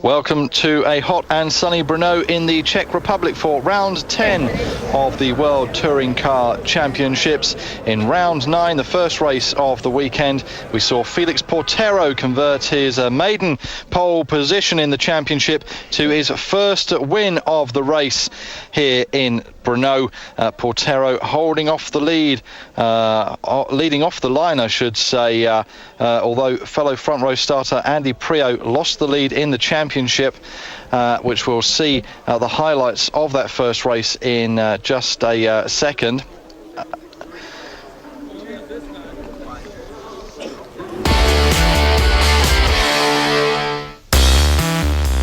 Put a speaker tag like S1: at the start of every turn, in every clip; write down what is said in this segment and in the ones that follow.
S1: Welcome to a hot and sunny Brno in the Czech Republic for round 10 of the World Touring Car Championships. In round 9, the first race of the weekend, we saw Felix Portero convert his maiden pole position in the championship to his first win of the race here in Brno. Portero holding off the lead, leading off the line, I should say, although fellow front row starter Andy Prio lost the lead in the championship, which we'll see the highlights of that first race in just a second.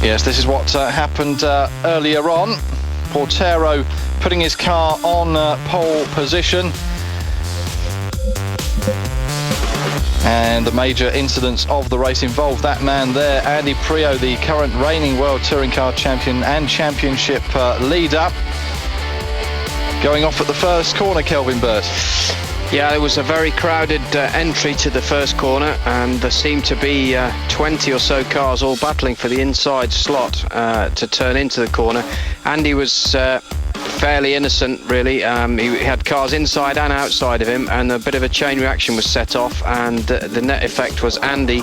S1: Yes, this is what happened earlier on. Portero putting his car on pole position. And the major incidents of the race involved that man there, Andy Prio, the current reigning World Touring Car Champion and Championship leader. Going off at the first corner, Kelvin Burt.
S2: Yeah, it was a very crowded entry to the first corner, and there seemed to be 20 or so cars all battling for the inside slot to turn into the corner. Andy was fairly innocent, really. He had cars inside and outside of him, and a bit of a chain reaction was set off, and the net effect was Andy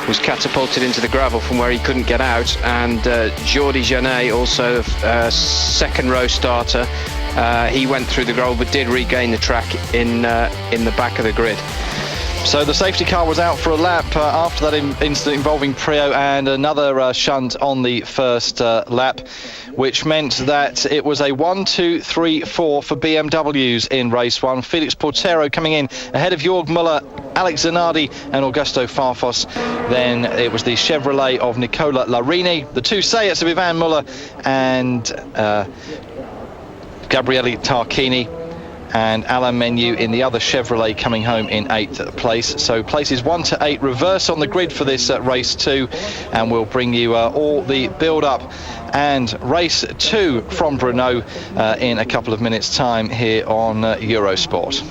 S2: was catapulted into the gravel from where he couldn't get out, and Jordi Janet, also a second row starter, he went through the gravel but did regain the track in the back of the grid.
S1: So the safety car was out for a lap after that incident involving Prio, and another shunt on the first lap, which meant that it was a 1, 2, 3, 4 for BMWs in race 1. Felix Portero coming in ahead of Jörg Müller, Alex Zanardi and Augusto Farfus. Then it was the Chevrolet of Nicola Larini, the two Seats of Ivan Müller and Gabriele Tarquini, and Alain Menu in the other Chevrolet coming home in 8th place. So places 1 to 8 reverse on the grid for this race 2, and we'll bring you all the build-up and race 2 from Brno in a couple of minutes' time here on Eurosport.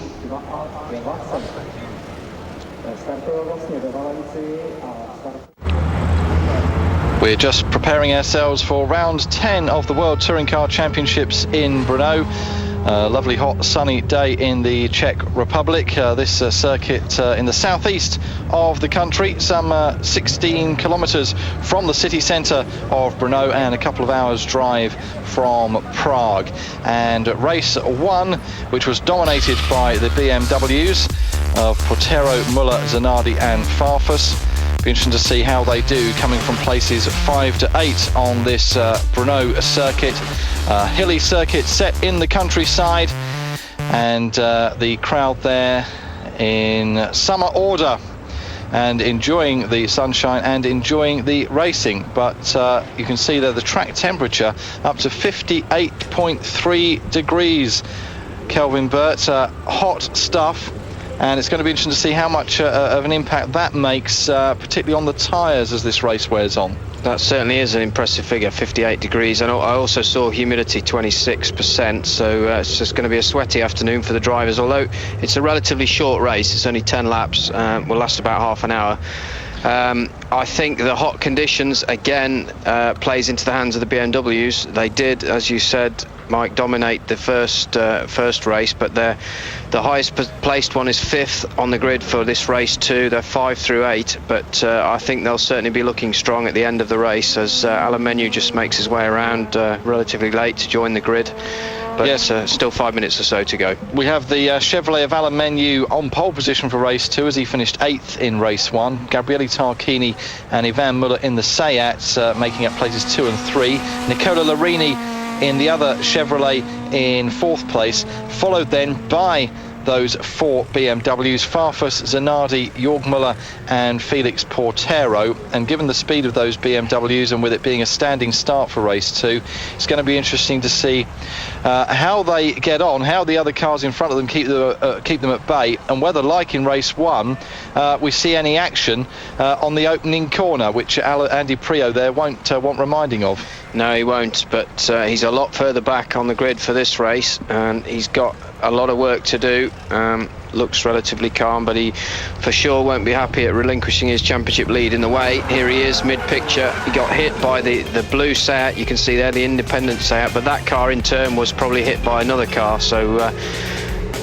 S1: We're just preparing ourselves for round 10 of the World Touring Car Championships in Brno. Lovely hot sunny day in the Czech Republic. This circuit in the southeast of the country, some 16 kilometers from the city centre of Brno and a couple of hours drive from Prague. And race 1, which was dominated by the BMWs of Portero, Müller, Zanardi and Farfus. Be interesting to see how they do, coming from places 5 to 8 on this Brno circuit. Hilly circuit set in the countryside, and the crowd there in summer order and enjoying the sunshine and enjoying the racing. But you can see there the track temperature up to 58.3 degrees. Kelvin Burt, hot stuff. And it's going to be interesting to see how much of an impact that makes, particularly on the tyres as this race wears on.
S2: That certainly is an impressive figure, 58 degrees. And I also saw humidity 26%, so it's just going to be a sweaty afternoon for the drivers. Although it's a relatively short race, it's only 10 laps, will last about half an hour. I think the hot conditions again plays into the hands of the BMWs. They did, as you said, Mike, dominate the first race, but the highest placed one is 5th on the grid for this race 2. They're 5 through 8, but I think they'll certainly be looking strong at the end of the race as Alain Menu just makes his way around relatively late to join the grid. But yes, still 5 minutes or so to go.
S1: We have the Chevrolet of Alain Menu on pole position for race 2 as he finished 8th in race 1. Gabriele Tarquini and Ivan Müller in the Seats making up places 2 and 3. Nicola Larini in the other Chevrolet in 4th place, followed then by those 4 BMWs, Farfus, Zanardi, Jörg Müller and Felix Portero. And given the speed of those BMWs and with it being a standing start for race 2, it's going to be interesting to see how they get on, how the other cars in front of them keep them at bay, and whether, like in race 1, we see any action on the opening corner, which Andy Prio there won't want reminding of.
S2: No, he won't, but he's a lot further back on the grid for this race, and he's got a lot of work to do. Looks relatively calm, but he for sure won't be happy at relinquishing his championship lead in the way. Here he is, mid-picture. He got hit by the blue Seat. You can see there the independent Seat, but that car in turn was probably hit by another car. So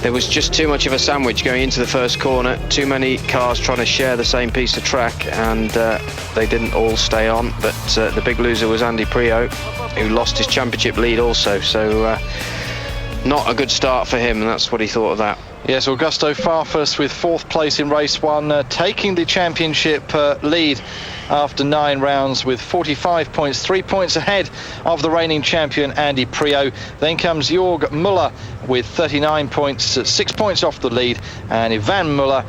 S2: there was just too much of a sandwich going into the first corner. Too many cars trying to share the same piece of track, and they didn't all stay on. But the big loser was Andy Priaulx, who lost his championship lead also. So not a good start for him, and that's what he thought of that.
S1: Yes, Augusto Farfus with 4th place in race 1, taking the championship lead after 9 rounds with 45 points, 3 points ahead of the reigning champion Andy Priaulx. Then comes Jörg Müller with 39 points, 6 points off the lead, and Ivan Müller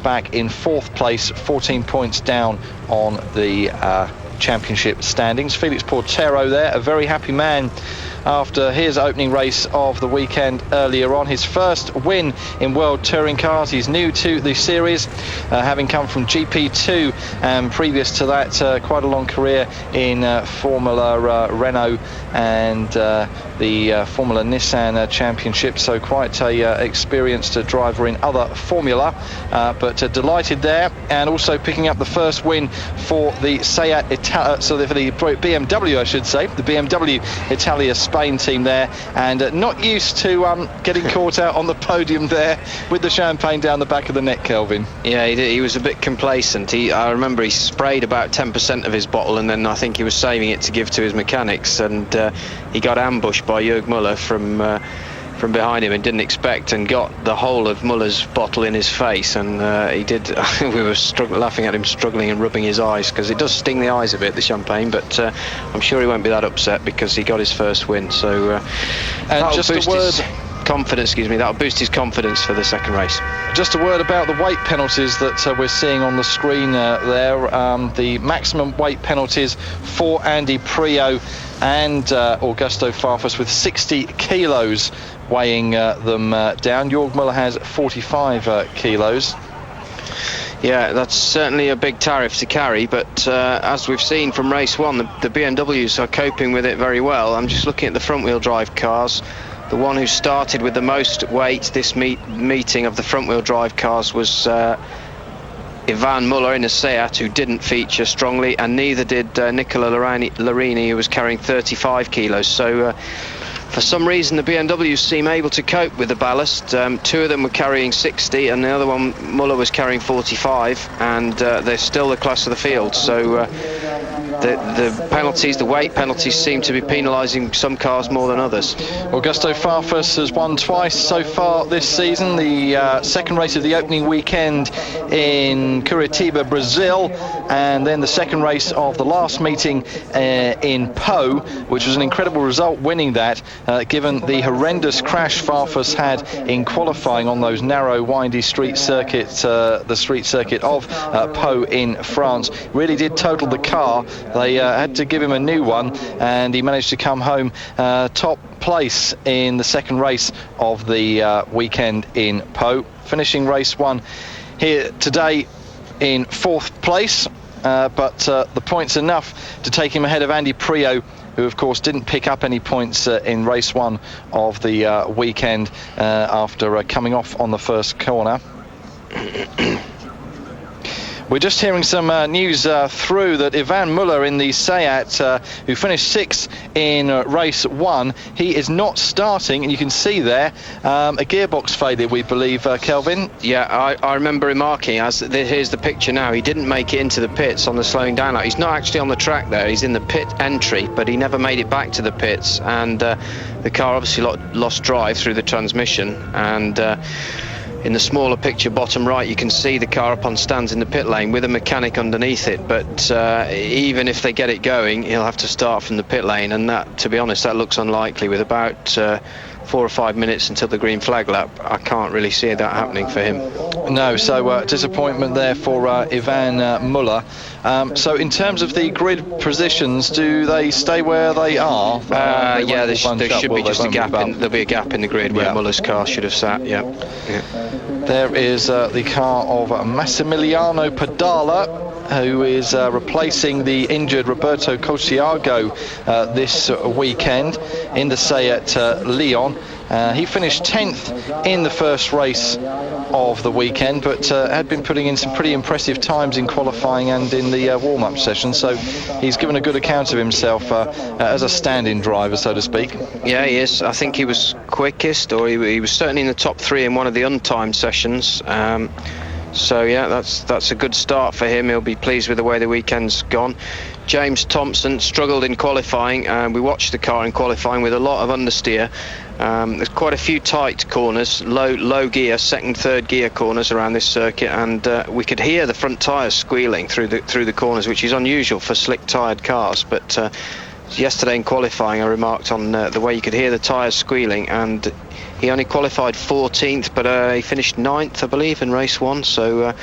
S1: back in 4th place, 14 points down on the championship standings. Felix Portero there, a very happy man after his opening race of the weekend earlier on. His first win in World Touring Cars. He's new to the series, having come from GP2, and previous to that quite a long career in Formula Renault and the Formula Nissan Championship, so quite a experienced driver in other Formula, but delighted there, and also picking up the first win for the Seat for the BMW, I should say, the BMW Italia Spain team there, and not used to getting caught out on the podium there with the champagne down the back of the neck, Kelvin.
S2: Yeah, he was a bit complacent. I remember he sprayed about 10% of his bottle, and then I think he was saving it to give to his mechanics, and he got ambushed by Jörg Müller from behind him and didn't expect, and got the whole of Muller's bottle in his face, and he did. We were laughing at him, struggling and rubbing his eyes, because it does sting the eyes a bit, the champagne, but I'm sure he won't be that upset because he got his first win. So
S1: and just a word,
S2: confidence, that'll boost his confidence for the second race.
S1: Just a word about the weight penalties that we're seeing on the screen there. The maximum weight penalties for Andy Priaulx and Augusto Farfus with 60 kilos weighing them down. Jörg Müller has 45 kilos.
S2: Yeah, that's certainly a big tariff to carry, but as we've seen from race 1, the BMWs are coping with it very well. I'm just looking at the front-wheel drive cars. The one who started with the most weight this meeting of the front-wheel drive cars was Ivan Müller in a Seat, who didn't feature strongly, and neither did Nicola Larini, who was carrying 35 kilos. So for some reason the BMWs seem able to cope with the ballast. 2 of them were carrying 60, and the other one, Müller, was carrying 45, and they're still the class of the field. So the penalties, the weight penalties, seem to be penalising some cars more than others.
S1: Augusto Farfus has won twice so far this season. The second race of the opening weekend in Curitiba, Brazil, and then the second race of the last meeting in Po, which was an incredible result, winning that, given the horrendous crash Farfus had in qualifying on those narrow, windy street circuits, the street circuit of Po in France. Really did total the car. They had to give him a new one, and he managed to come home top place in the second race of the weekend in Po, finishing race 1 here today in 4th place, but the points enough to take him ahead of Andy Priaulx, who of course didn't pick up any points in race 1 of the weekend after coming off on the first corner. We're just hearing some news through that Ivan Müller in the Seat, who finished 6th in race 1, he is not starting, and you can see there a gearbox failure, we believe, Kelvin.
S2: Yeah, I remember remarking, here's the picture now, he didn't make it into the pits on the slowing down. He's not actually on the track there, he's in the pit entry, but he never made it back to the pits, and the car obviously lost drive through the transmission, and in the smaller picture, bottom right, you can see the car up on stands in the pit lane with a mechanic underneath it. But even if they get it going, he'll have to start from the pit lane, and that, to be honest, that looks unlikely. With about 4 or 5 minutes until the green flag lap, I can't really see that happening for him.
S1: No, so disappointment there for Ivan Müller. So in terms of the grid positions, do they stay where they are?
S2: Yeah, there should be just a gap. There'll be a gap in the grid where Müller's car should have sat. Yeah.
S1: There is the car of Massimiliano Pedala, who is replacing the injured Roberto Cosiago this weekend in the say at Lyon. He finished 10th in the first race of the weekend, but had been putting in some pretty impressive times in qualifying and in the warm-up session, so he's given a good account of himself as a stand-in driver, so to speak.
S2: Yeah, he is. I think he was quickest, or he was certainly in the top 3 in one of the untimed sessions. So yeah, that's a good start for him. He'll be pleased with the way the weekend's gone. James Thompson struggled in qualifying, and we watched the car in qualifying with a lot of understeer. There's quite a few tight corners, low gear, second, third gear corners around this circuit, and we could hear the front tyres squealing through the corners, which is unusual for slick tyred cars. But yesterday in qualifying, I remarked on the way you could hear the tyres squealing, and he only qualified 14th, but he finished 9th, I believe, in race 1. So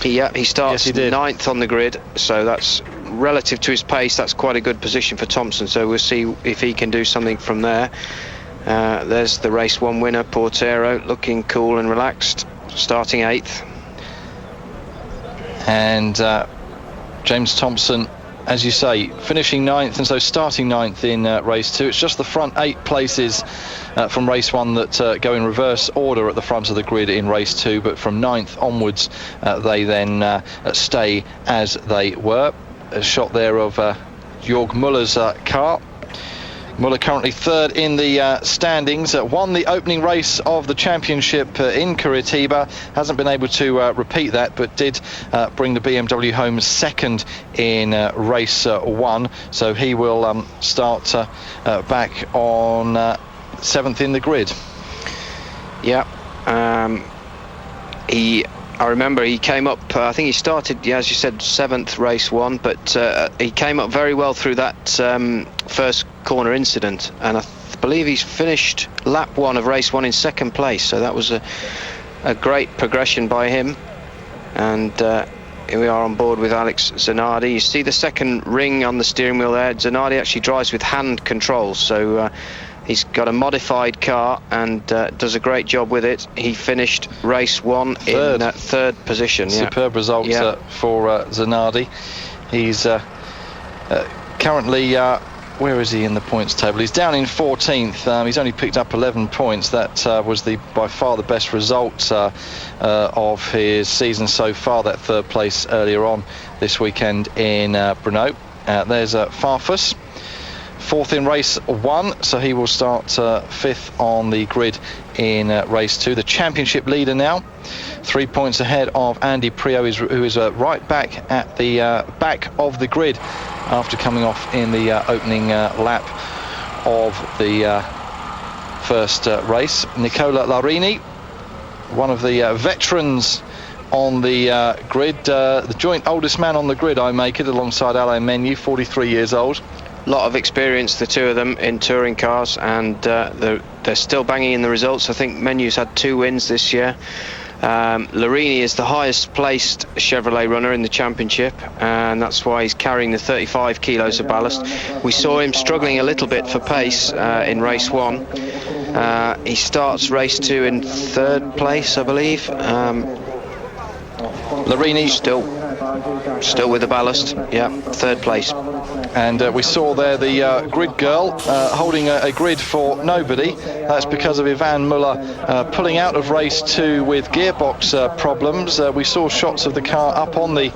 S2: he starts 9th on the grid, so that's relative to his pace. That's quite a good position for Thompson. So we'll see if he can do something from there. There's the race 1 winner, Portero, looking cool and relaxed, starting 8th.
S1: And James Thompson, as you say, finishing 9th, and so starting 9th in race 2. It's just the front 8 places from race 1 that go in reverse order at the front of the grid in race 2, but from 9th onwards they then stay as they were. A shot there of Jörg Muller's car. Muller currently 3rd in the standings, won the opening race of the championship in Curitiba, hasn't been able to repeat that, but did bring the BMW home 2nd in race 1, so he will start back on 7th in the grid.
S2: Yeah, I remember he came up, I think he started, as you said, 7th race 1, but he came up very well through that first corner incident, and I believe he's finished lap 1 of race 1 in 2nd place, so that was a great progression by him. And here we are on board with Alex Zanardi. You see the second ring on the steering wheel there. Zanardi actually drives with hand controls, so he's got a modified car and does a great job with it. He finished race 1 in 3rd position.
S1: Superb result for Zanardi. He's currently, where is he in the points table? He's down in 14th. He's only picked up 11 points. That was by far the best result of his season so far, that 3rd place earlier on this weekend in Brno. There's Farfus, 4th in race 1, so he will start 5th on the grid in race 2. The championship leader now, 3 points ahead of Andy Prio, who is right back at the back of the grid after coming off in the opening lap of the first race. Nicola Larini, one of the veterans on the grid, the joint oldest man on the grid, I make it, alongside Alain Menu, 43 years old.
S2: Lot of experience, the two of them, in touring cars, and they're still banging in the results. I think Menu's had 2 wins this year. Larini is the highest placed Chevrolet runner in the championship, and that's why he's carrying the 35 kilos of ballast. We saw him struggling a little bit for pace in race 1. He starts race 2 in 3rd place, I believe. Larini still with the ballast, 3rd place.
S1: And we saw there the grid girl holding a grid for nobody. That's because of Ivan Muller pulling out of race 2 with gearbox problems. We saw shots of the car up on the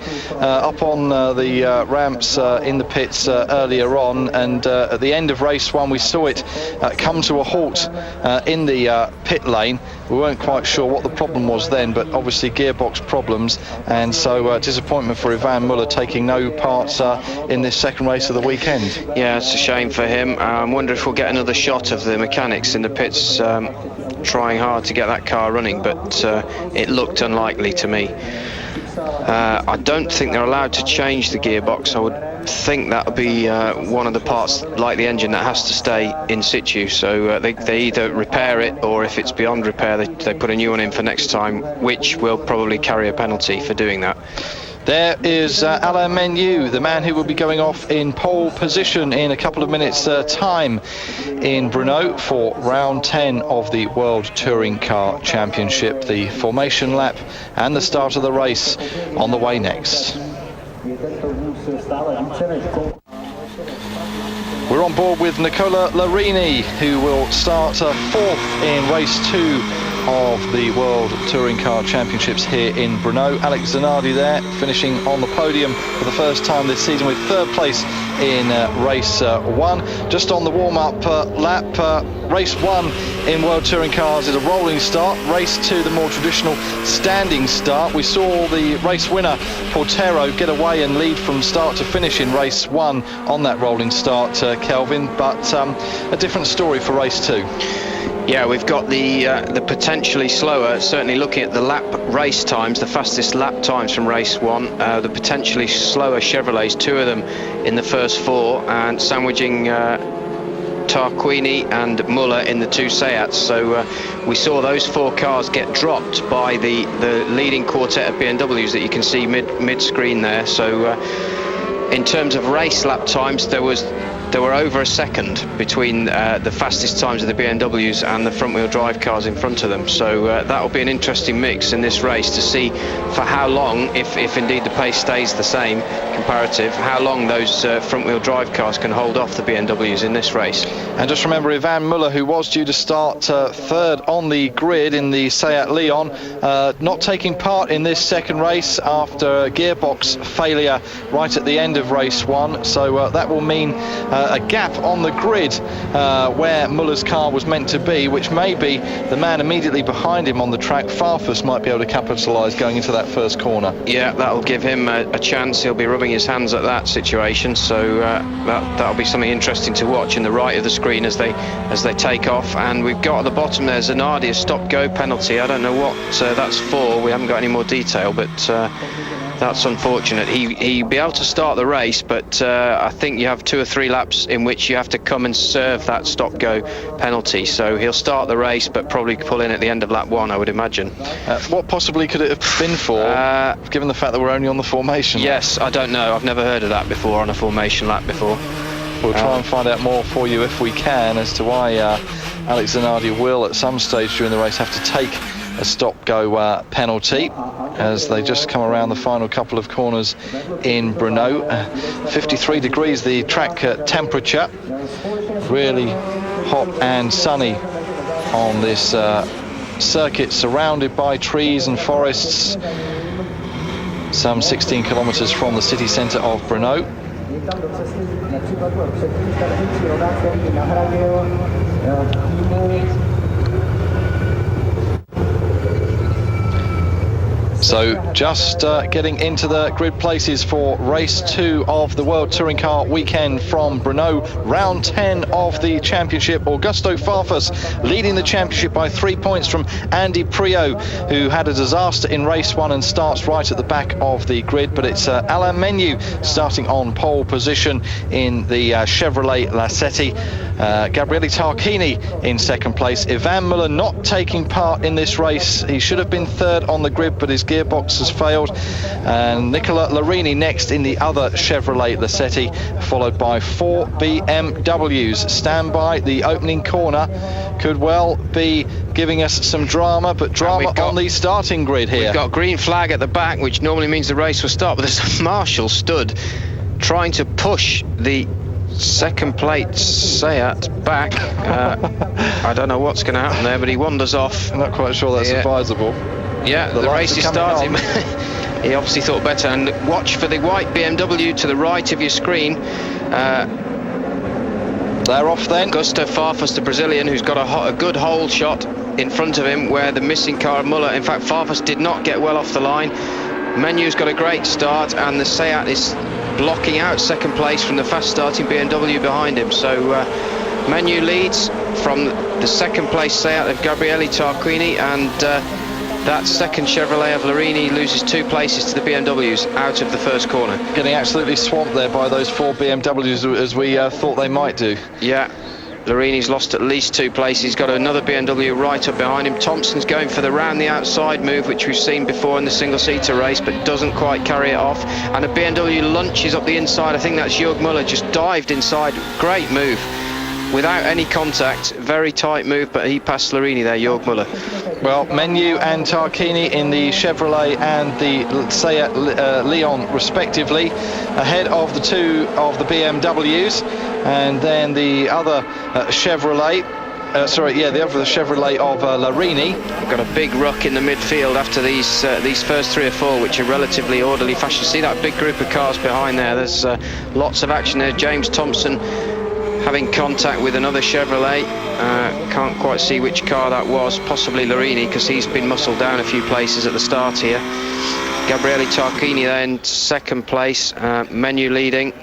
S1: ramps in the pits earlier on, and at the end of race 1 we saw it come to a halt in the pit lane. We weren't quite sure what the problem was then, but obviously gearbox problems, and so disappointment for Ivan Muller, taking no part in this second race of the weekend.
S2: Yeah, it's a shame for him. I wonder if we'll get another shot of the mechanics in the pits trying hard to get that car running, but it looked unlikely to me. I don't think they're allowed to change the gearbox. I would think that would be one of the parts, like the engine, that has to stay in situ. So they either repair it, or if it's beyond repair, they put a new one in for next time, which will probably carry a penalty for doing that.
S1: There is Alain Menu, the man who will be going off in pole position in a couple of minutes' time in Brno for round 10 of the World Touring Car Championship. The formation lap and the start of the race on the way next. We're on board with Nicola Larini, who will start fourth in race 2 of the World Touring Car Championships here in Brno. Alex Zanardi there, finishing on the podium for the first time this season with third place in race 1. Just on the warm-up lap, race 1 in World Touring Cars is a rolling start. Race 2, the more traditional standing start. We saw the race winner, Portero, get away and lead from start to finish in race 1 on that rolling start, Kelvin, but a different story for race 2.
S2: Yeah, we've got the potentially slower, certainly looking at the lap race times, the fastest lap times from race 1, the potentially slower Chevrolets, 2 of them in the first 4, and sandwiching Tarquini and Muller in the 2 Seats. So we saw those 4 cars get dropped by the leading quartet of BMWs that you can see mid-screen there. So in terms of race lap times, there were over a second between the fastest times of the BMWs and the front-wheel drive cars in front of them. So that will be an interesting mix in this race to see for how long, if indeed the pace stays the same comparative, how long those front-wheel drive cars can hold off the BMWs in this race. And
S1: just remember, Ivan Muller, who was due to start third on the grid in the Seat Leon, not taking part in this second race after gearbox failure right at the end of race 1. So that will mean a gap on the grid where Muller's car was meant to be, which may be the man immediately behind him on the track. Farfus might be able to capitalise going into that first corner.
S2: Yeah, that'll give him a chance. He'll be rubbing his hands at that situation, so that'll be something interesting to watch in the right of the screen as they take off. And we've got at the bottom there Zanardi, a stop-go penalty. I don't know what that's for. We haven't got any more detail, but that's unfortunate. He'd be able to start the race, but I think you have 2 or 3 laps in which you have to come and serve that stop-go penalty. So he'll start the race, but probably pull in at the end of lap 1, I would imagine.
S1: What possibly could it have been for, given the fact that we're only on the formation lap?
S2: Yes, I don't know. I've never heard of that before, on a formation lap before.
S1: We'll try and find out more for you if we can as to why Alex Zanardi will at some stage during the race have to take a stop-go penalty as they just come around the final couple of corners in Brno. 53 degrees the track temperature, really hot and sunny on this circuit, surrounded by trees and forests, some 16 kilometers from the city centre of Brno. So just getting into the grid places for race 2 of the World Touring Car weekend from Brno. Round 10 of the championship. Augusto Farfus leading the championship by 3 points from Andy Prio, who had a disaster in race 1 and starts right at the back of the grid. But it's Alain Menu starting on pole position in the Chevrolet Lacetti. Gabriele Tarquini in second place. Ivan Muller not taking part in this race. He should have been third on the grid, but his gearbox has failed. And Nicola Larini next in the other Chevrolet Lacetti, followed by 4 BMWs. Stand by, the opening corner could well be giving us some drama, but drama on the starting grid here.
S2: We've got green flag at the back, which normally means the race will start, but there's a marshal stood trying to push the second plate Seat back. I don't know what's going to happen there, but he wanders off.
S1: I'm not quite sure that's advisable.
S2: Yeah, the race is starting. He obviously thought better. And watch for the white BMW to the right of your screen.
S1: They're off then.
S2: Augusto Farfus, the Brazilian, who's got a good hole shot in front of him where the missing car of Muller. In fact, Farfus did not get well off the line. Menu's got a great start, and the Seat is blocking out second place from the fast starting BMW behind him. So Menu leads from the second place Seat of Gabriele Tarquini, and that second Chevrolet of Larini loses 2 places to the BMWs out of the first corner.
S1: Getting absolutely swamped there by those 4 BMWs as we thought they might do.
S2: Yeah, Larini's lost at least 2 places. He's got another BMW right up behind him. Thompson's going for the round the outside move, which we've seen before in the single-seater race, but doesn't quite carry it off. And a BMW lunches up the inside. I think that's Jörg Muller, just dived inside. Great move without any contact. Very tight move, but he passed Larini there, Jörg Müller.
S1: Well, Menu and Tarquini in the Chevrolet and the Seat Leon respectively, ahead of the two of the BMWs, and then the other Chevrolet. The other Chevrolet of Larini.
S2: Got a big ruck in the midfield after these first 3 or 4, which are relatively orderly fashion. See that big group of cars behind there? There's lots of action there. James Thompson having contact with another Chevrolet. Can't quite see which car that was. Possibly Larini, because he's been muscled down a few places at the start here. Gabriele Tarquini there in second place. Menu leading.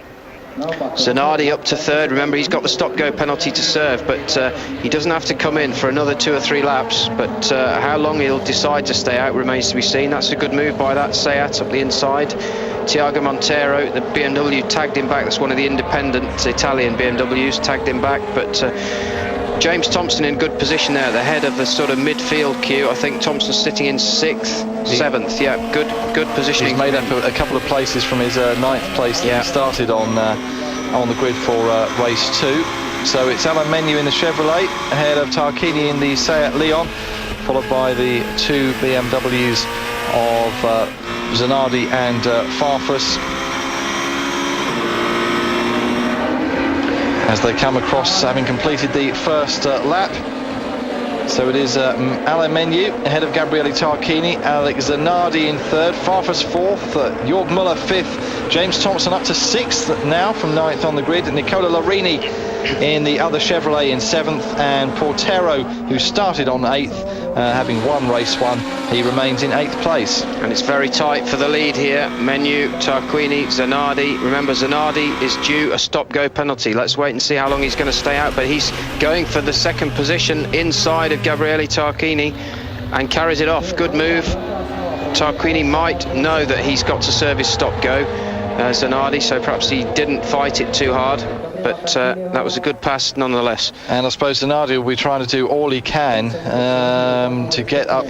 S2: Zanardi up to third. Remember, he's got the stop-go penalty to serve, but he doesn't have to come in for another 2 or 3 laps. But how long he'll decide to stay out remains to be seen. That's a good move by that Seat up the inside. Tiago Montero, the BMW, tagged him back. That's one of the independent Italian BMWs, tagged him back. But James Thompson in good position there at the head of the sort of midfield queue. I think Thompson's sitting in 6th, 7th. Yeah, good positioning.
S1: He's made up a couple of places from his 9th place that he started on the grid for race 2. So it's Alain Menu in the Chevrolet, ahead of Tarquini in the Seat Leon, followed by the 2 BMWs of Zanardi and Farfus, as they come across, having completed the first lap. So it is Alain Menu ahead of Gabriele Tarquini, Alex Zanardi in 3rd, Farfus 4th, Jörg Müller 5th, James Thompson up to 6th now from 9th on the grid, Nicola Larini in the other Chevrolet in 7th, and Portero, who started on 8th, having won race 1, he remains in 8th place.
S2: And it's very tight for the lead here. Menu, Tarquini, Zanardi. Remember, Zanardi is due a stop-go penalty. Let's wait and see how long he's going to stay out, but he's going for the 2nd position inside of Gabriele Tarquini and carries it off. Good move. Tarquini might know that he's got to serve his stop-go, Zanardi, so perhaps he didn't fight it too hard. But that was a good pass nonetheless.
S1: And I suppose Zanardi will be trying to do all he can to get up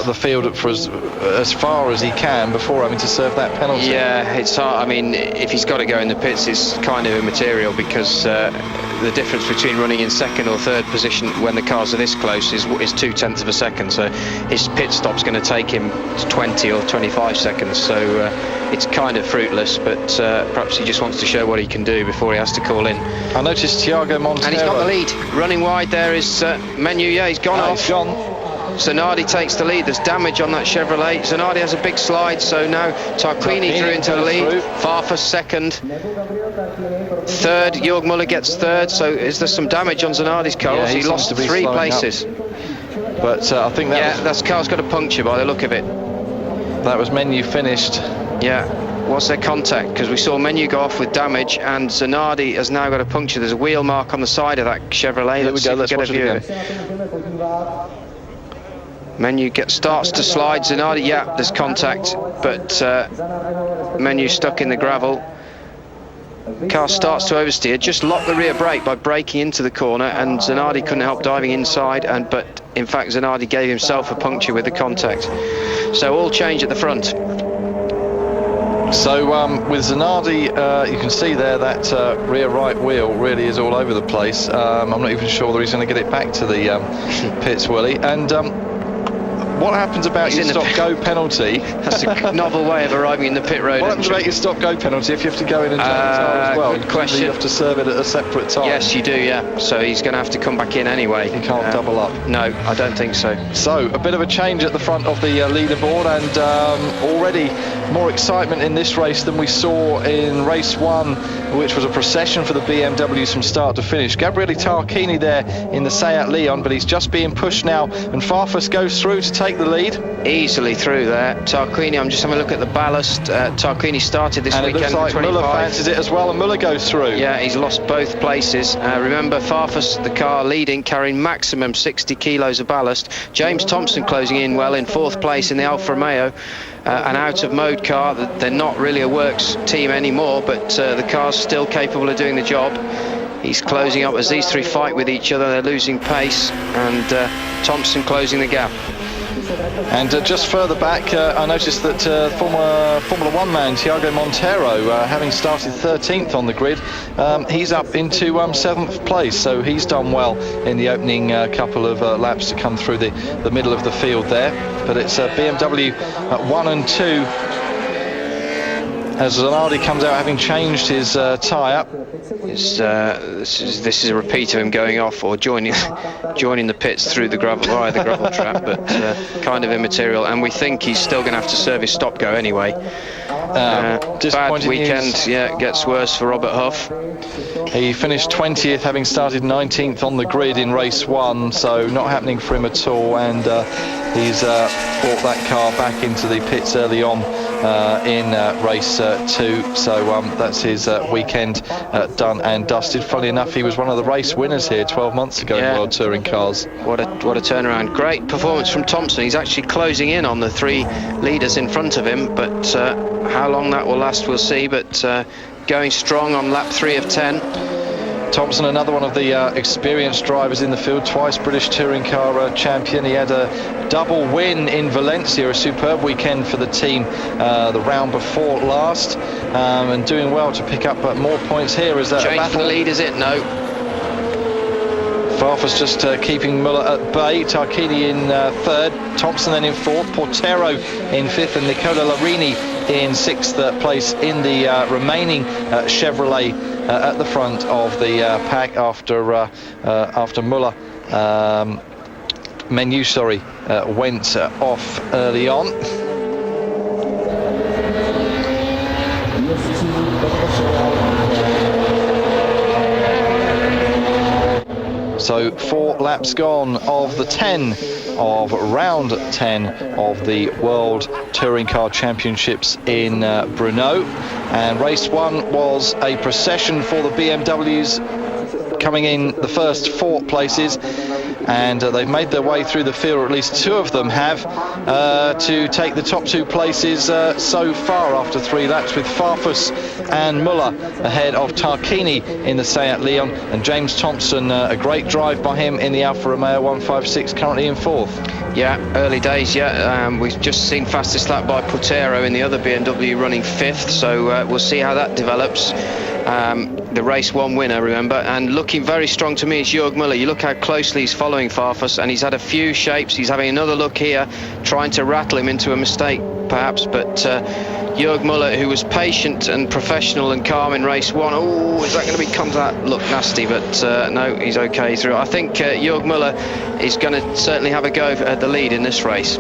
S1: the field for as far as he can before having to serve that penalty.
S2: Yeah, it's hard. I mean, if he's got to go in the pits, it's kind of immaterial, because the difference between running in 2nd or 3rd position when the cars are this close is 0.2 of a second. So his pit stop's going to take him 20 or 25 seconds. So it's kind of fruitless, but perhaps he just wants to show what he can do before he has to call in.
S1: I noticed Tiago Montero.
S2: And he's got the lead. Running wide there is Menu. Yeah, he's gone off.
S1: He's gone.
S2: Zanardi takes the lead. There's damage on that Chevrolet. Zanardi has a big slide, so now Tarquini through into the lead. Farfus 2nd. 3rd, Jörg Müller gets 3rd. So is there some damage on Zanardi's car?
S1: Yeah,
S2: he lost 3 places.
S1: But I think
S2: that car's got a puncture by the look of it.
S1: That was Menu finished.
S2: Yeah. Was there contact? Because we saw Menu go off with damage, and Zanardi has now got a puncture. There's a wheel mark on the side of that Chevrolet.
S1: Let's get a view of it.
S2: Menu starts to slide. Zanardi, yeah, there's contact, but Menu stuck in the gravel. Car starts to oversteer. Just locked the rear brake by braking into the corner, and Zanardi couldn't help diving inside. But in fact, Zanardi gave himself a puncture with the contact. So all change at the front.
S1: So with Zanardi, you can see there that rear right wheel really is all over the place. I'm not even sure that he's going to get it back to the pits, Willie. And what happens about your stop-go penalty?
S2: That's a novel way of arriving in the pit road.
S1: What happens about your stop-go penalty if you have to go in and change the tire as well?
S2: Good question.
S1: You have to serve it at a separate time.
S2: Yes, you do, yeah. So he's going to have to come back in anyway.
S1: He can't double up.
S2: No, I don't think so.
S1: So a bit of a change at the front of the leaderboard, and already more excitement in this race than we saw in race 1, which was a procession for the BMWs from start to finish. Gabriele Tarquini there in the Seat Leon, but he's just being pushed now, and Farfus goes through to take the lead.
S2: Easily through there. Tarquini, I'm just having a look at the ballast. Tarquini started this weekend.
S1: And it looks like Müller fancies it as well, and Müller goes through.
S2: Yeah, he's lost both places. Remember, Farfus, the car leading, carrying maximum 60 kilos of ballast. James Thompson closing in well in 4th place in the Alfa Romeo. An out-of-mode car. They're not really a works team anymore, but the car's still capable of doing the job. He's closing up as these 3 fight with each other. They're losing pace, and Thompson closing the gap.
S1: And just further back, I noticed that former Formula One man Tiago Monteiro, having started 13th on the grid, he's up into 7th place, so he's done well in the opening couple of laps to come through the middle of the field there. But it's BMW 1 and 2 as Zanardi comes out having changed his tyre.
S2: This is a repeat of him going off or joining the pits through the gravel trap, but kind of immaterial. And we think he's still going to have to serve his stop go anyway. Bad weekend, gets worse for Robert Huff.
S1: He finished 20th, having started 19th on the grid in race 1, so not happening for him at all. And he's brought that car back into the pits early on in race 2, so that's his weekend done and dusted. Funnily enough, he was one of the race winners here 12 months ago in World Touring Cars.
S2: What a turnaround. Great performance from Thompson. He's actually closing in on the 3 leaders in front of him, but how long that will last we'll see. But going strong on lap 3 of 10.
S1: Thompson, another one of the experienced drivers in the field, twice British Touring Car champion. He had a double win in Valencia, a superb weekend for the team the round before last, and doing well to pick up more points here. Is that
S2: change for the lead, is it? No.
S1: Farfus just keeping Muller at bay. Tarquini in 3rd, Thompson then in 4th, Portero in 5th, and Nicola Larini in 6th place in the remaining Chevrolet at the front of the pack after Muller. Went off early on. So 4 laps gone of the 10 of round 10 of the World Touring Car Championships in Brno. And race 1 was a procession for the BMWs, coming in the first 4 places. And they've made their way through the field, or at least 2 of them have, to take the top 2 places so far after 3 laps, with Farfus and Muller ahead of Tarquini in the Seat Leon, and James Thompson, a great drive by him in the Alfa Romeo 156, currently in 4th.
S2: Yeah, early days yet. We've just seen fastest lap by Portero in the other BMW running 5th, so we'll see how that develops. The race 1 winner, remember, and looking very strong to me is Jörg Muller. You look how closely he's following Farfus, and he's had a few shapes. He's having another look here, trying to rattle him into a mistake perhaps, but Jörg Muller, who was patient and professional and calm in race 1, is that going to become that look nasty? But no, he's okay through. I think Jörg Muller is going to certainly have a go at the lead in this race.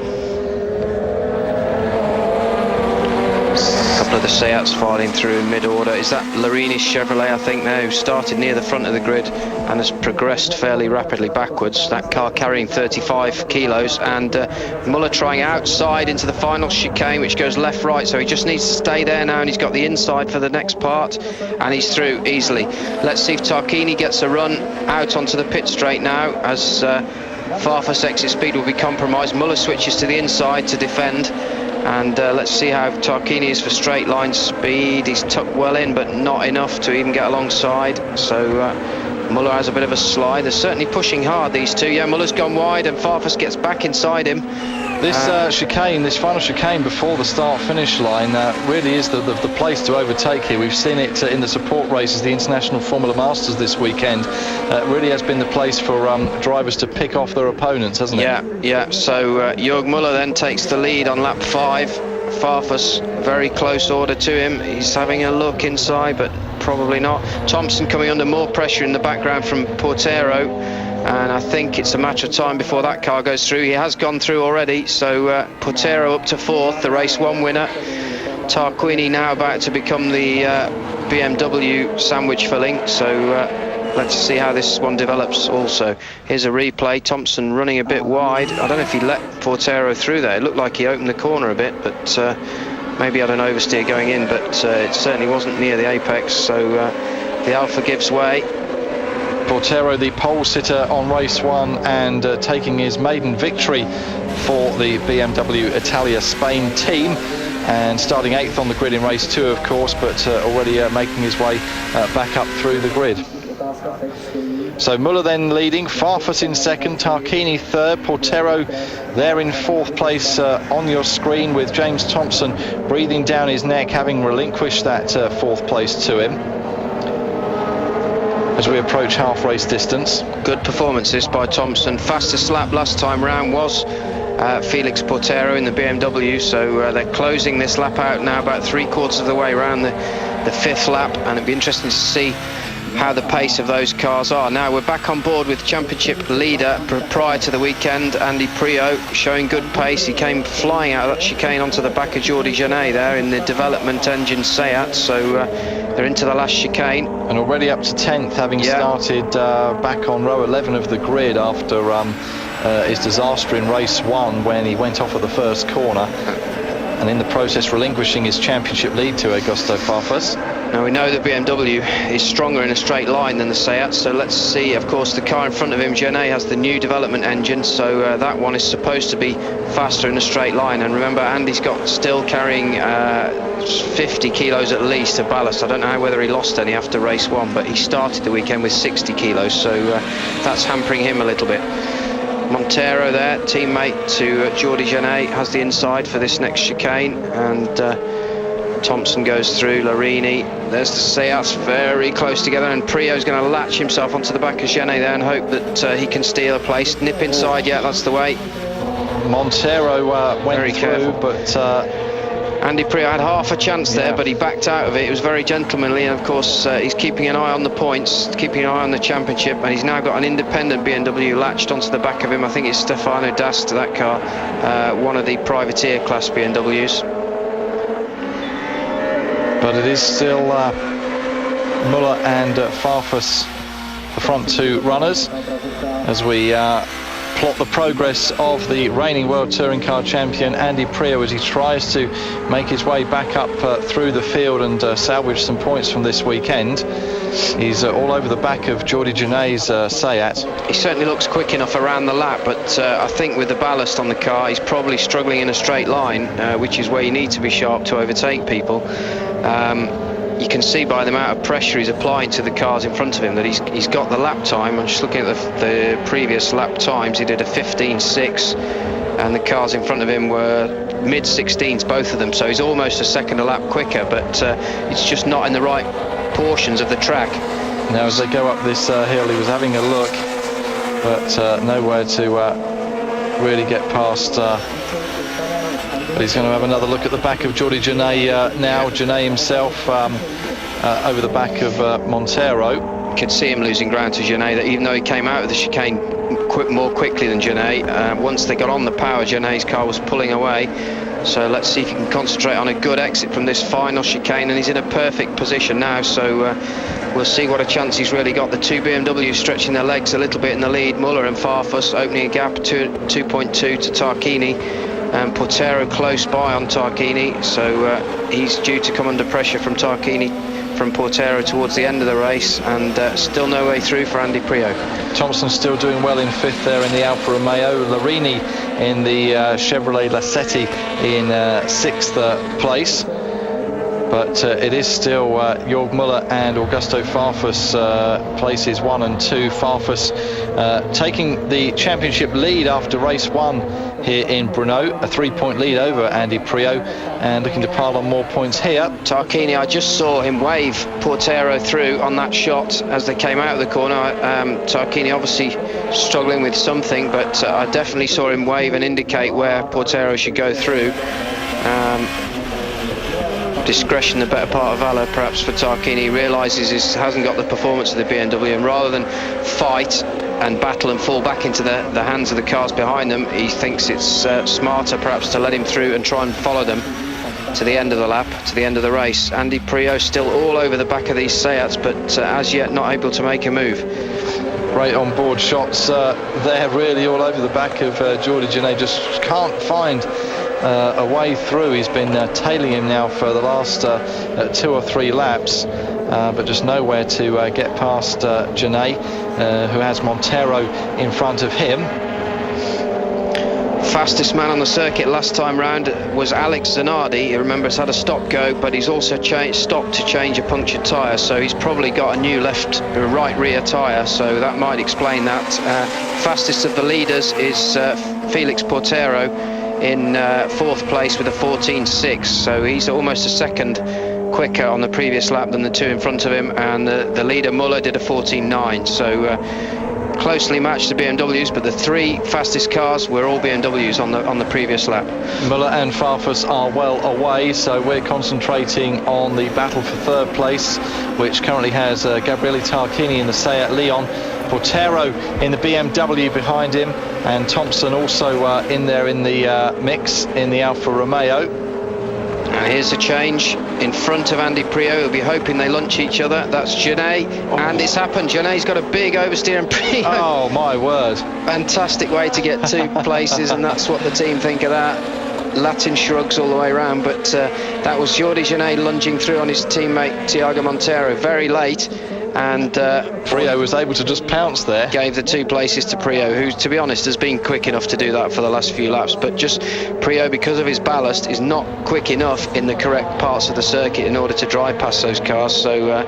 S2: A couple of the Seats filing through in mid-order. Is that Larini's Chevrolet, I think, now, who started near the front of the grid and has progressed fairly rapidly backwards. That car carrying 35 kilos, and Muller trying outside into the final chicane, which goes left-right, so he just needs to stay there now, and he's got the inside for the next part, and he's through easily. Let's see if Tarquini gets a run out onto the pit straight now, as Farfus' exit speed will be compromised. Muller switches to the inside to defend. And let's see how Tarquini is for straight line speed. He's tucked well in, but not enough to even get alongside. So Muller has a bit of a slide. They're certainly pushing hard, these two. Yeah, Muller's gone wide, and Farfus gets back inside him.
S1: This chicane, this final chicane before the start-finish line, really is the place to overtake here. We've seen it in the support races, the International Formula Masters this weekend. Really has been the place for drivers to pick off their opponents, hasn't it?
S2: Yeah. So Jörg Muller then takes the lead on lap 5. Farfus, very close order to him. He's having a look inside, but probably not. Thompson coming under more pressure in the background from Portero. And I think it's a matter of time before that car goes through. He has gone through already, so Portero up to 4th, the race 1 winner. Tarquini now about to become the BMW sandwich filling, so let's see how this one develops also. Here's a replay. Thompson running a bit wide. I don't know if he let Portero through there. It looked like he opened the corner a bit, but maybe had an oversteer going in, but it certainly wasn't near the apex, so the Alfa gives way.
S1: Portero, the pole sitter on race 1, and taking his maiden victory for the BMW Italia Spain team, and starting 8th on the grid in race 2, of course, but already making his way back up through the grid. So Muller then leading, Farfus in second, Tarquini third, Portero there in fourth place on your screen, with James Thompson breathing down his neck, having relinquished that fourth place to him as we approach half race distance.
S2: Good performances by Thompson. Fastest lap last time round was Felix Portero in the BMW, so they're closing this lap out now, about 3/4 of the way around the fifth lap, and it'd be interesting to see how the pace of those cars are. Now we're back on board with championship leader prior to the weekend, Andy Priaulx, showing good pace. He came flying out of that chicane onto the back of Jordi Genet there in the development engine Seat, so they're into the last chicane.
S1: And already up to 10th, having started back on row 11 of the grid after his disaster in race 1 when he went off at the first corner, and in the process relinquishing his championship lead to Augusto Farfus.
S2: Now we know that BMW is stronger in a straight line than the Seat, so let's see. Of course, the car in front of him, Genet, has the new development engine, so that one is supposed to be faster in a straight line. And remember, Andy's got still carrying 50 kilos at least of ballast. I don't know whether he lost any after race 1, but he started the weekend with 60 kilos, so that's hampering him a little bit. Montero there, teammate to Jordi Genet, has the inside for this next chicane, and Thompson goes through. Larini, there's the Seats very close together, and Priaulx's going to latch himself onto the back of Genet there and hope that he can steal a place. Nip inside, yeah, that's the way.
S1: Montero went very through, careful. But
S2: Andy Priaulx had half a chance there, but he backed out of it. It was very gentlemanly, and of course he's keeping an eye on the points, keeping an eye on the championship, and he's now got an independent BMW latched onto the back of him. I think it's Stefano Dast, that car, one of the privateer class BMWs.
S1: But it is still Muller and Farfus, the front two runners, as we plot the progress of the reigning World Touring Car Champion Andy Priaulx as he tries to make his way back up through the field and salvage some points from this weekend. He's all over the back of Jordi Genet's Seat.
S2: He certainly looks quick enough around the lap, but I think with the ballast on the car, he's probably struggling in a straight line, which is where you need to be sharp to overtake people. You can see by the amount of pressure he's applying to the cars in front of him that he's got the lap time. I'm just looking at the previous lap times. He did a 15.6, and the cars in front of him were mid-16s, both of them, so he's almost a second a lap quicker, but it's just not in the right portions of the track.
S1: Now as they go up this hill, he was having a look, but nowhere to really get past. But he's going to have another look at the back of Jordi Genet now. Genet himself over the back of Montero.
S2: You could see him losing ground to Genet, that even though he came out of the chicane more quickly than Genet, once they got on the power, Genet's car was pulling away. So let's see if he can concentrate on a good exit from this final chicane, and he's in a perfect position now, so we'll see what a chance he's really got. The two BMWs stretching their legs a little bit in the lead. Muller and Farfus opening a gap to 2.2 to Tarquini. Portero close by on Tarquini, so he's due to come under pressure from Portero towards the end of the race, and still no way through for Andy Priaulx.
S1: Thompson still doing well in fifth there in the Alfa Romeo. Larini in the Chevrolet Lacetti in sixth place. But it is still Jörg Muller and Augusto Farfus places 1 and 2. Farfus taking the championship lead after race 1 here in Brno, a 3-point lead over Andy Priaulx, and looking to pile on more points here.
S2: Tarquini, I just saw him wave Portero through on that shot as they came out of the corner. Tarquini obviously struggling with something, but I definitely saw him wave and indicate where Portero should go through. Discretion the better part of valor perhaps for Tarquini. He realises he hasn't got the performance of the BMW, and rather than fight and battle and fall back into the hands of the cars behind them, he thinks it's smarter perhaps to let him through and try and follow them to the end of the lap, to the end of the race. Andy Priaulx still all over the back of these Seats, but as yet not able to make a move.
S1: Great on-board shots there, really all over the back of Jordi Genet. Just can't find a way through. He's been tailing him now for the last 2 or 3 laps, but just nowhere to get past Genet, who has Montero in front of him.
S2: Fastest man on the circuit last time round was Alex Zanardi. You remember, has had a stop go, but he's also stopped to change a punctured tyre, so he's probably got a new right rear tyre, so that might explain that. Fastest of the leaders is Felix Portero in 4th place with a 14.6, so he's almost a second quicker on the previous lap than the two in front of him, and the leader Muller did a 14.9, so closely matched the BMWs, but the 3 fastest cars were all BMWs on the previous lap.
S1: Muller and Farfus are well away, so we're concentrating on the battle for 3rd place, which currently has Gabriele Tarquini in the Seat Leon, Portero in the BMW behind him, and Thompson also in there in the mix in the Alfa Romeo.
S2: And here's a change in front of Andy Priaulx. He'll be hoping they lunch each other. That's Genet, and it's happened. Genet's got a big oversteer, and Priaulx.
S1: Oh my word!
S2: Fantastic way to get 2 places, and that's what the team think of that. Latin shrugs all the way around, but that was Jordi Genet lunging through on his teammate Tiago Monteiro very late, and
S1: Priaulx was able to just pounce there.
S2: Gave the 2 places to Priaulx, who, to be honest, has been quick enough to do that for the last few laps, but just Priaulx, because of his ballast, is not quick enough in the correct parts of the circuit in order to drive past those cars, so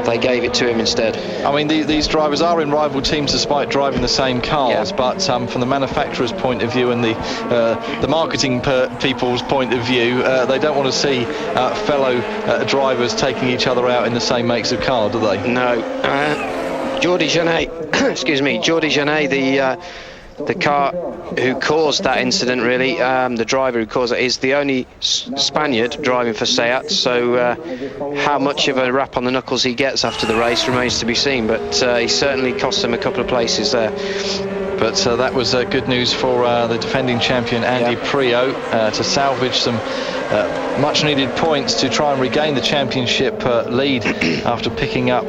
S2: they gave it to him instead.
S1: I mean, these drivers are in rival teams despite driving the same cars, but from the manufacturer's point of view and the marketing people's point of view, they don't want to see fellow drivers taking each other out in the same makes of car, do they?
S2: No. Jordi Genet, excuse me, Jordi Genet, the car who caused that incident, really, the driver who caused it, is the only Spaniard driving for Seat, so how much of a rap on the knuckles he gets after the race remains to be seen, but he certainly cost them a couple of places there.
S1: But that was good news for the defending champion Andy Priaulx to salvage some much needed points to try and regain the championship lead after picking up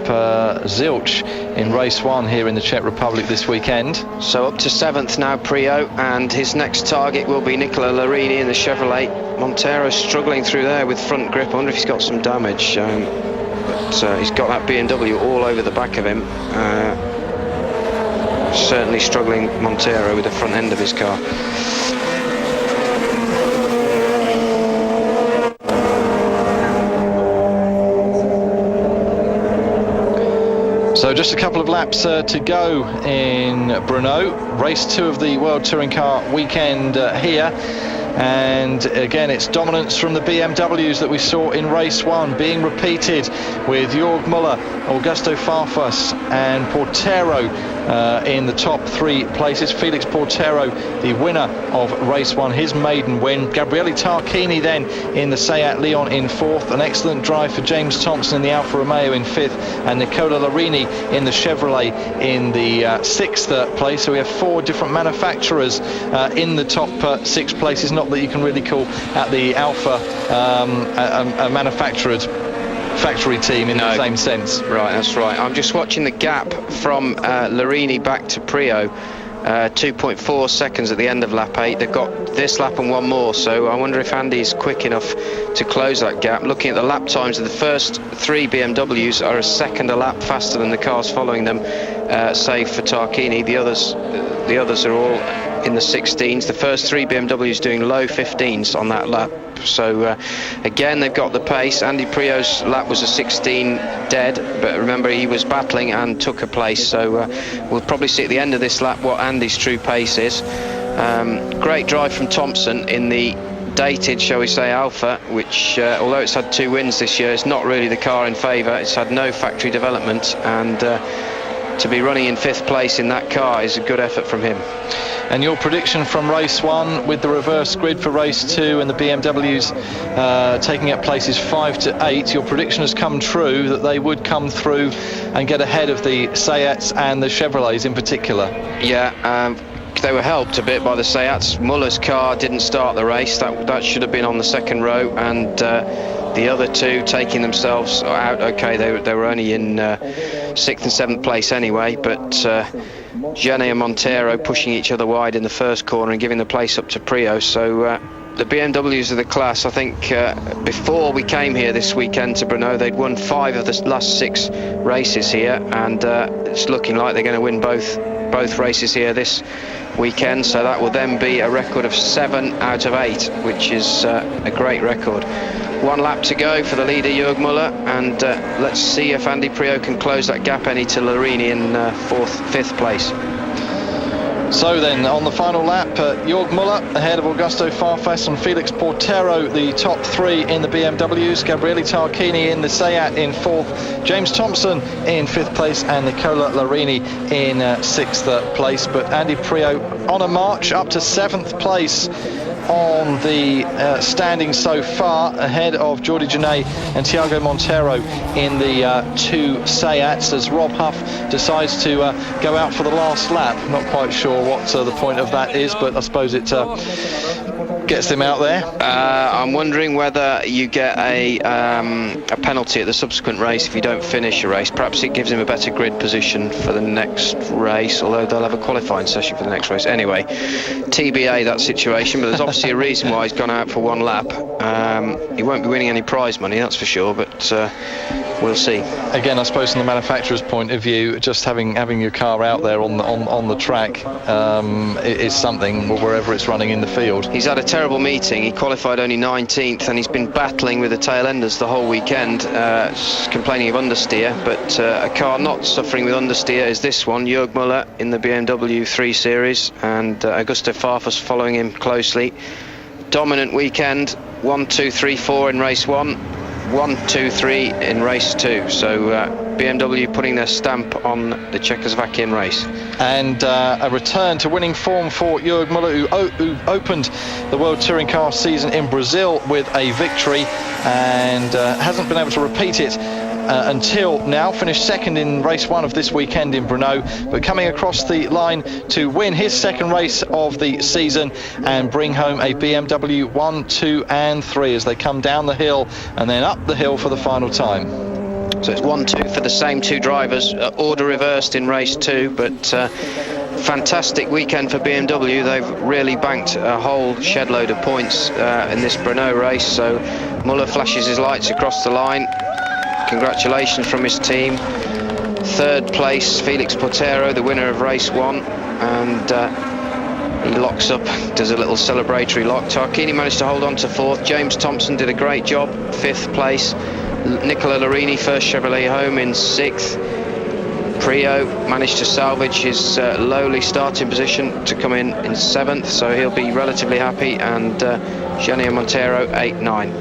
S1: zilch in race 1 here in the Czech Republic this weekend.
S2: So up to 7th now, Priaulx, and his next target will be Nicola Larini in the Chevrolet. Montero struggling through there with front grip. I wonder if he's got some damage, but he's got that BMW all over the back of him. Certainly struggling, Montero, with the front end of his car.
S1: So just a couple of laps to go in Brno, race 2 of the World Touring Car weekend here. And again, it's dominance from the BMWs that we saw in race 1 being repeated with Jörg Müller, Augusto Farfus and Portero in the top 3 places. Felix Portero, the winner of race 1, his maiden win. Gabriele Tarquini then in the Seat Leon in 4th. An excellent drive for James Thompson in the Alfa Romeo in 5th, and Nicola Larini in the Chevrolet in the 6th place. So we have 4 different manufacturers in the top 6 places. Not that you can really call at the Alfa a manufactured factory team in the same sense.
S2: Right, that's right. I'm just watching the gap from Larini back to Priaulx. 2.4 seconds at the end of lap 8. They've got this lap and one more, so I wonder if Andy's quick enough to close that gap. Looking at the lap times of the first 3 BMWs are a second a lap faster than the cars following them, save for Tarquini. The others are all in the 16s. The first 3 BMWs doing low 15s on that lap. So again, they've got the pace. Andy Priaulx's lap was a 16 dead, but remember, he was battling and took a place, so we'll probably see at the end of this lap what Andy's true pace is. Great drive from Thompson in the dated, shall we say, Alfa, which although it's had 2 wins this year, it's not really the car in favour. It's had no factory development, and to be running in 5th place in that car is a good effort from him.
S1: And your prediction from race 1 with the reverse grid for race 2 and the BMWs taking up places 5 to 8, your prediction has come true that they would come through and get ahead of the Seats and the Chevrolets in particular.
S2: Yeah, they were helped a bit by the Seats. Muller's car didn't start the race. That should have been on the 2nd row, and the other 2 taking themselves out. Okay, they were only in 6th and 7th place anyway, but Genet and Montero pushing each other wide in the first corner and giving the place up to Priaulx. So the BMWs of the class, I think before we came here this weekend to Brno, they'd won 5 of the last 6 races here, and it's looking like they're going to win both both races here this weekend, so that will then be a record of 7 out of 8, which is a great record. 1 lap to go for the leader Jörg Müller, and let's see if Andy Priaulx can close that gap any to Larini in 5th place.
S1: So then, on the final lap, Jörg Müller ahead of Augusto Farfus and Felix Portero, the top 3 in the BMWs. Gabriele Tarquini in the Seat in 4th. James Thompson in 5th place, and Nicola Larini in 6th place. But Andy Priaulx on a march up to 7th place on the standings so far, ahead of Jordi Genet and Thiago Monteiro in the 2 Seats, as Rob Huff decides to go out for the last lap. Not quite sure what the point of that is, but I suppose it gets him out there.
S2: I'm wondering whether you get a penalty at the subsequent race if you don't finish a race. Perhaps it gives him a better grid position for the next race, although they'll have a qualifying session for the next race. Anyway, TBA that situation, but there's obviously a reason why he's gone out for 1 lap. He won't be winning any prize money, that's for sure, but we'll see.
S1: Again, I suppose from the manufacturer's point of view, just having your car out there on the track is something, wherever it's running in the field.
S2: He's had a terrible meeting. He qualified only 19th, and he's been battling with the tail enders the whole weekend, complaining of understeer, but a car not suffering with understeer is this one, Jörg Müller in the BMW 3 Series, and Augusto Farfus following him closely. Dominant weekend, 1, 2, 3, 4 in race 1, 1, 2, 3 in race 2. So BMW putting their stamp on the Czechoslovakian race.
S1: And a return to winning form for Jörg Müller, who opened the World Touring Car season in Brazil with a victory, and hasn't been able to repeat it until now. Finished 2nd in race 1 of this weekend in Brno, but coming across the line to win his 2nd race of the season and bring home a BMW 1, 2 and 3 as they come down the hill and then up the hill for the final time.
S2: So it's 1, 2 for the same 2 drivers, order reversed in race 2, but fantastic weekend for BMW. They've really banked a whole shed load of points in this Brno race. So Müller flashes his lights across the line. Congratulations from his team. 3rd place, Felix Portero, the winner of race 1, and he locks up, does a little celebratory lock. Tarquini managed to hold on to 4th. James Thompson did a great job, 5th place. Nicola Larini, first Chevrolet home, in 6th. Priaulx managed to salvage his lowly starting position to come in 7th, so he'll be relatively happy, and Genet Monteiro 8, 9.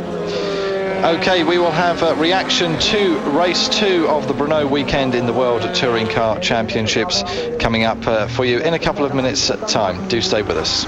S1: Okay, we will have a reaction to race 2 of the Brno weekend in the World Touring Car Championships coming up for you in a couple of minutes' time. Do stay with us.